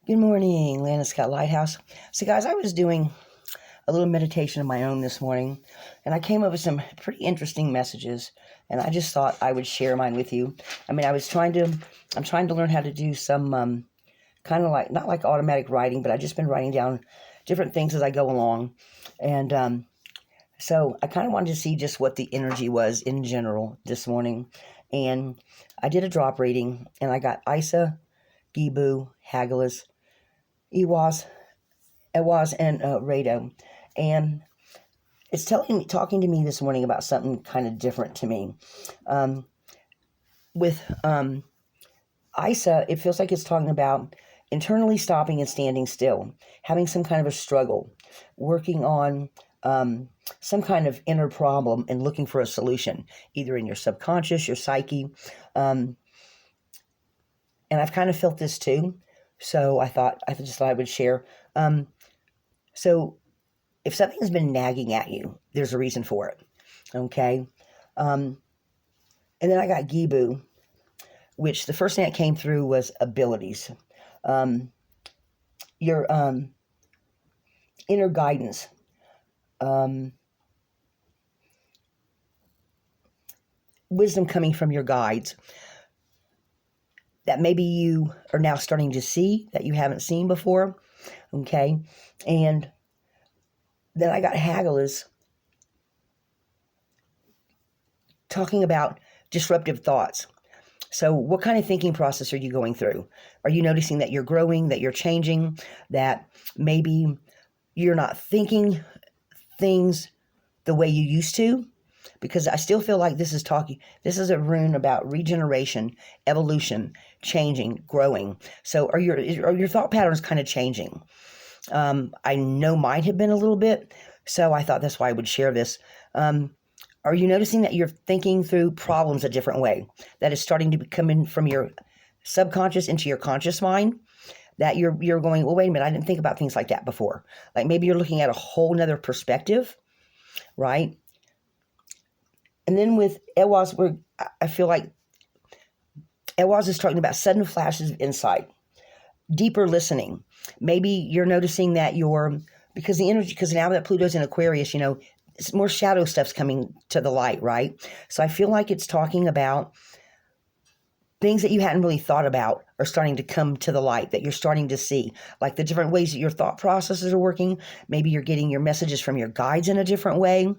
Good morning, Lana Scott Lighthouse. So, guys, I was doing a little meditation of my own this morning, and I came up with some pretty interesting messages, and I just thought I would share mine with you. I'm trying to learn how to do some kind of like, not like automatic writing, but I've just been writing down different things as I go along. And so I kind of wanted to see just what the energy was in general this morning. And I did a drop reading, and I got Isa, Gibu, Hagalaz, Ewas, and Rado. And it's talking to me this morning about something kind of different to me. With Isa, it feels like it's talking about internally stopping and standing still, having some kind of a struggle, working on some kind of inner problem and looking for a solution, either in your subconscious, your psyche. And I've kind of felt this too. So I just thought I would share. So if something's been nagging at you, there's a reason for it. Okay. And then I got Gibu, which the first thing that came through was abilities. Your inner guidance. Wisdom coming from your guides that maybe you are now starting to see that you haven't seen before. Okay. And then I got Hagalaz talking about disruptive thoughts. So what kind of thinking process are you going through? Are you noticing that you're growing, that you're changing, that maybe you're not thinking things the way you used to? Because I still feel like this is a rune about regeneration, evolution, changing, growing. So are your thought patterns kind of changing? I know mine have been a little bit, so I thought that's why I would share this. Are you noticing that you're thinking through problems a different way? That is starting to come in from your subconscious into your conscious mind? That you're going, well, wait a minute, I didn't think about things like that before. Like maybe you're looking at a whole nother perspective, right? And then with Ewaz, I feel like Ewaz is talking about sudden flashes of insight, deeper listening. Maybe you're noticing that because now that Pluto's in Aquarius, it's more shadow stuff's coming to the light, right? So I feel like it's talking about things that you hadn't really thought about are starting to come to the light, that you're starting to see, like the different ways that your thought processes are working. Maybe you're getting your messages from your guides in a different way.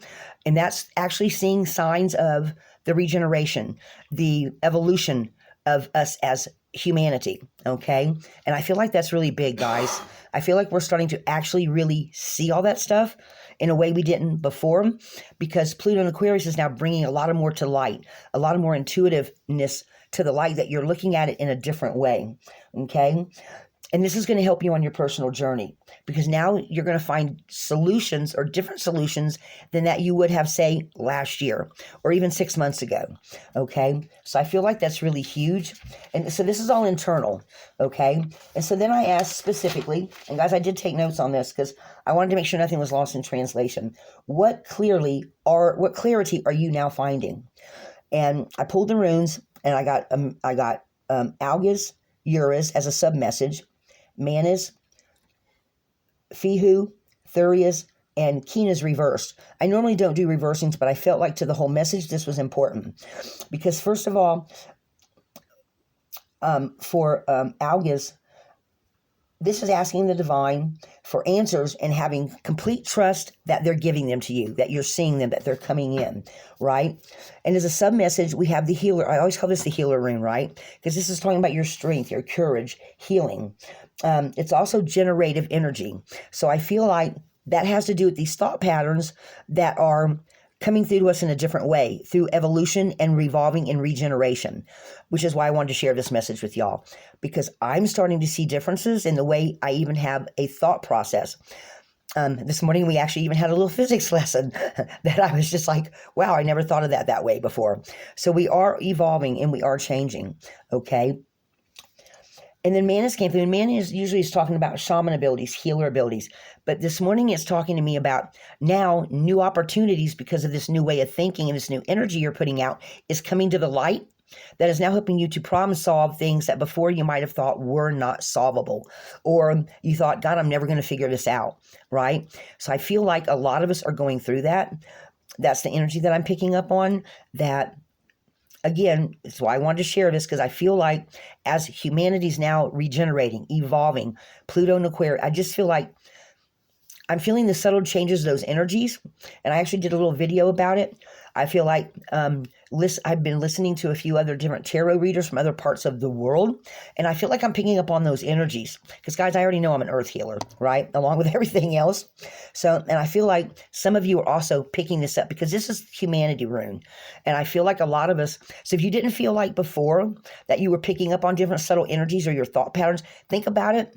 And that's actually seeing signs of the regeneration, the evolution of us as humanity, okay? And I feel like that's really big, guys. I feel like we're starting to actually really see all that stuff in a way we didn't before, because Pluto in Aquarius is now bringing a lot more to light, a lot more intuitiveness to the light, that you're looking at it in a different way, okay? And this is going to help you on your personal journey, because now you're going to find solutions, or different solutions than that you would have, say, last year or even 6 months ago. Okay. So I feel like that's really huge. And so this is all internal. Okay. And so then I asked specifically, and guys, I did take notes on this because I wanted to make sure nothing was lost in translation. What clarity are you now finding? And I pulled the runes, and I got Algaz, Uruz as a sub message, Manas, Fihu, Thurias, and Kina's reversed. I normally don't do reversing's, but I felt like to the whole message this was important. Because first of all, for Algaz, this is asking the divine for answers and having complete trust that they're giving them to you, that you're seeing them, that they're coming in, right? And as a sub-message, we have the healer. I always call this the healer rune, right? Because this is talking about your strength, your courage, healing. It's also generative energy. So I feel like that has to do with these thought patterns that are coming through to us in a different way, through evolution and revolving and regeneration, which is why I wanted to share this message with y'all, because I'm starting to see differences in the way I even have a thought process. This morning, we actually even had a little physics lesson that I was just like, wow, I never thought of that way before. So we are evolving and we are changing, okay? And then Manas came through, and Manas usually is talking about shaman abilities, healer abilities. But this morning it's talking to me about now new opportunities because of this new way of thinking and this new energy you're putting out is coming to the light. that is now helping you to problem solve things that before you might have thought were not solvable, or you thought, God, I'm never going to figure this out, right? So I feel like a lot of us are going through that. That's the energy that I'm picking up on. That, again, that's why I wanted to share this, because I feel like as humanity's now regenerating, evolving, Pluto and Aquarius, I just feel like I'm feeling the subtle changes of those energies. And I actually did a little video about it. I feel like I've been listening to a few other different tarot readers from other parts of the world. And I feel like I'm picking up on those energies. Because, guys, I already know I'm an earth healer, right? Along with everything else. So, and I feel like some of you are also picking this up, because this is humanity, Rune. And I feel like a lot of us, so if you didn't feel like before that you were picking up on different subtle energies or your thought patterns, think about it.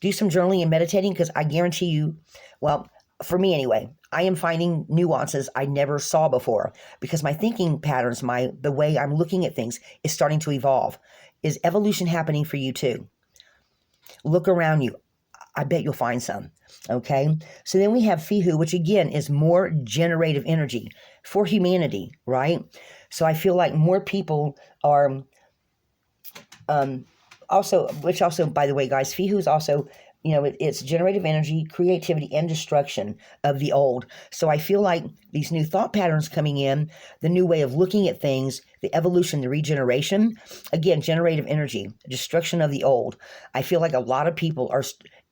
Do some journaling and meditating, because I guarantee you, well, for me anyway, I am finding nuances I never saw before, because my thinking patterns, the way I'm looking at things is starting to evolve. Is evolution happening for you too? Look around you. I bet you'll find some. Okay. So then we have Fihu, which again is more generative energy for humanity, right? So I feel like more people are, also, by the way, guys, Fihu is also, it's generative energy, creativity, and destruction of the old. So I feel like these new thought patterns coming in, the new way of looking at things, the evolution, the regeneration, again, generative energy, destruction of the old. I feel like a lot of people are,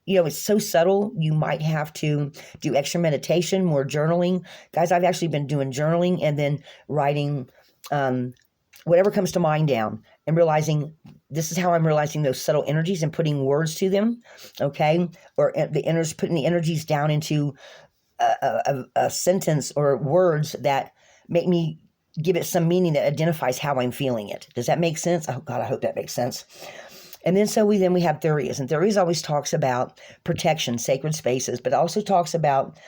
it's so subtle. You might have to do extra meditation, more journaling. Guys, I've actually been doing journaling and then writing whatever comes to mind down, and realizing this is how I'm realizing those subtle energies and putting words to them, okay? Or putting the energies down into a sentence or words that make me give it some meaning that identifies how I'm feeling it. Does that make sense? Oh, God, I hope that makes sense. And then we have Thurius. And Thurius always talks about protection, sacred spaces, but also talks about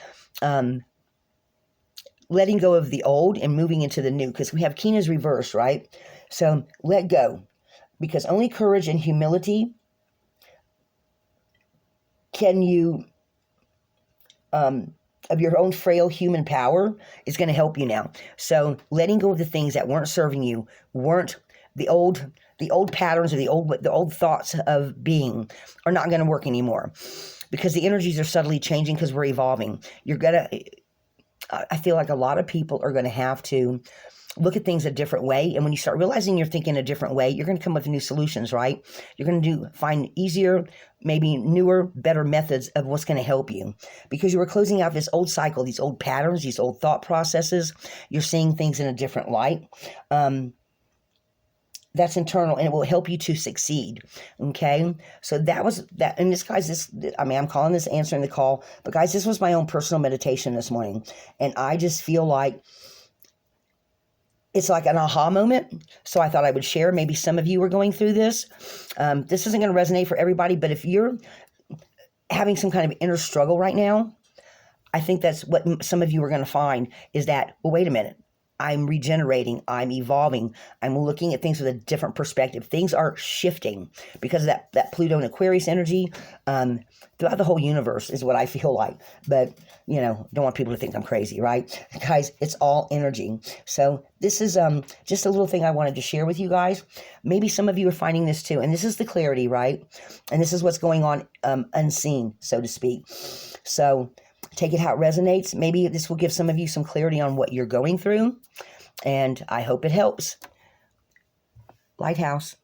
letting go of the old and moving into the new, because we have Kina's reverse, right? So let go, because only courage and humility can you, of your own frail human power, is going to help you now. So letting go of the things that weren't serving you, weren't the old patterns or the old thoughts of being are not going to work anymore, because the energies are subtly changing, because we're evolving. I feel like a lot of people are going to have to look at things a different way. And when you start realizing you're thinking a different way, you're going to come up with new solutions, right? You're going to find easier, maybe newer, better methods of what's going to help you, because you were closing out this old cycle, these old patterns, these old thought processes. You're seeing things in a different light. That's internal, and it will help you to succeed. Okay. So that was that. And I'm calling this answering the call, but guys, this was my own personal meditation this morning. And I just feel like it's like an aha moment. So I thought I would share. Maybe some of you are going through this. This isn't going to resonate for everybody, but if you're having some kind of inner struggle right now, I think that's what some of you are going to find, is that, well, wait a minute. I'm regenerating, I'm evolving, I'm looking at things with a different perspective. Things are shifting because of that Pluto and Aquarius energy throughout the whole universe is what I feel like. But, don't want people to think I'm crazy, right? Guys, it's all energy. So this is just a little thing I wanted to share with you guys. Maybe some of you are finding this too. And this is the clarity, right? And this is what's going on unseen, so to speak. So take it how it resonates. Maybe this will give some of you some clarity on what you're going through. And I hope it helps. Lighthouse.